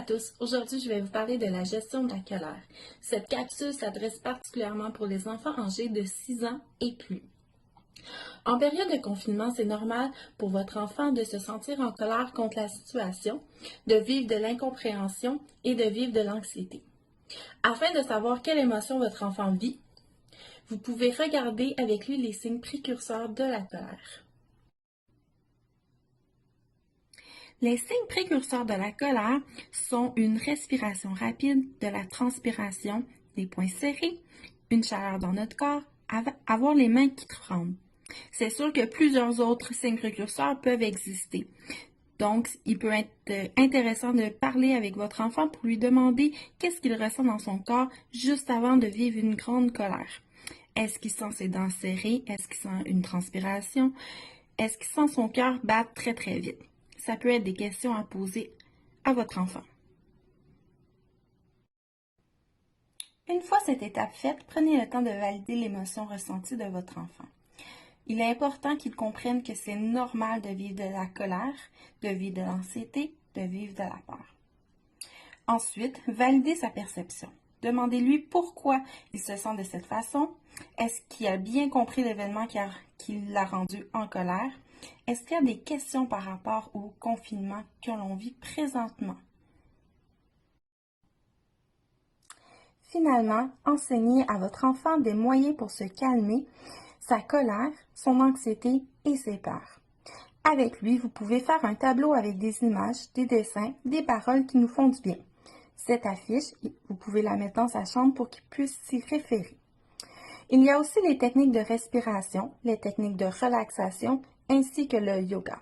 tous, aujourd'hui je vais vous parler de la gestion de la colère. Cette capsule s'adresse particulièrement pour les enfants âgés de 6 ans et plus. En période de confinement, c'est normal pour votre enfant de se sentir en colère contre la situation, de vivre de l'incompréhension et de vivre de l'anxiété. Afin de savoir quelle émotion votre enfant vit, vous pouvez regarder avec lui les signes précurseurs de la colère. Les signes précurseurs de la colère sont une respiration rapide, de la transpiration, des poings serrés, une chaleur dans notre corps, avoir les mains qui tremblent. C'est sûr que plusieurs autres signes précurseurs peuvent exister. Donc, il peut être intéressant de parler avec votre enfant pour lui demander qu'est-ce qu'il ressent dans son corps juste avant de vivre une grande colère. Est-ce qu'il sent ses dents serrées? Est-ce qu'il sent une transpiration? Est-ce qu'il sent son cœur battre très très vite? Ça peut être des questions à poser à votre enfant. Une fois cette étape faite, prenez le temps de valider l'émotion ressentie de votre enfant. Il est important qu'il comprenne que c'est normal de vivre de la colère, de vivre de l'anxiété, de vivre de la peur. Ensuite, validez sa perception. Demandez-lui pourquoi il se sent de cette façon. Est-ce qu'il a bien compris l'événement qui l'a rendu en colère? Est-ce qu'il y a des questions par rapport au confinement que l'on vit présentement? Finalement, enseignez à votre enfant des moyens pour se calmer, sa colère, son anxiété et ses peurs. Avec lui, vous pouvez faire un tableau avec des images, des dessins, des paroles qui nous font du bien. Cette affiche, vous pouvez la mettre dans sa chambre pour qu'il puisse s'y référer. Il y a aussi les techniques de respiration, les techniques de relaxation, ainsi que le yoga.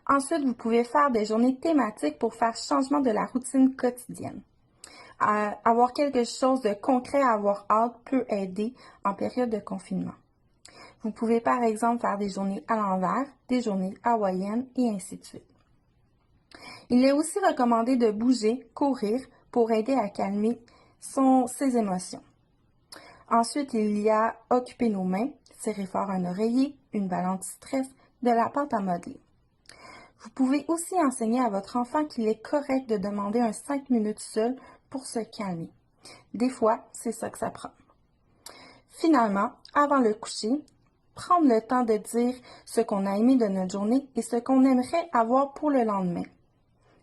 Ensuite, vous pouvez faire des journées thématiques pour faire changement de la routine quotidienne. Avoir quelque chose de concret à avoir hâte peut aider en période de confinement. Vous pouvez par exemple faire des journées à l'envers, des journées hawaïennes et ainsi de suite. Il est aussi recommandé de bouger, courir pour aider à calmer ses émotions. Ensuite, il y a occuper nos mains, serrer fort un oreiller, une balle anti-stress, de la pâte à modeler. Vous pouvez aussi enseigner à votre enfant qu'il est correct de demander un 5 minutes seul pour se calmer. Des fois, c'est ça que ça prend. Finalement, avant le coucher, prendre le temps de dire ce qu'on a aimé de notre journée et ce qu'on aimerait avoir pour le lendemain.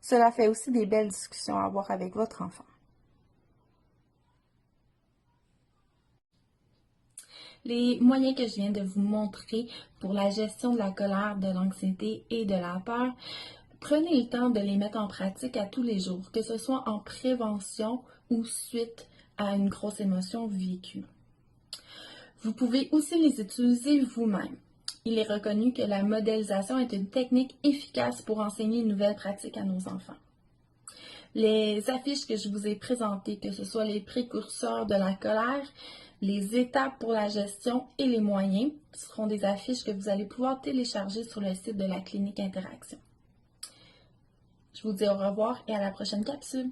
Cela fait aussi des belles discussions à avoir avec votre enfant. Les moyens que je viens de vous montrer pour la gestion de la colère, de l'anxiété et de la peur, prenez le temps de les mettre en pratique à tous les jours, que ce soit en prévention ou suite à une grosse émotion vécue. Vous pouvez aussi les utiliser vous-même. Il est reconnu que la modélisation est une technique efficace pour enseigner une nouvelle pratique à nos enfants. Les affiches que je vous ai présentées, que ce soit les précurseurs de la colère, les étapes pour la gestion et les moyens, seront des affiches que vous allez pouvoir télécharger sur le site de la Clinique Interaction. Je vous dis au revoir et à la prochaine capsule.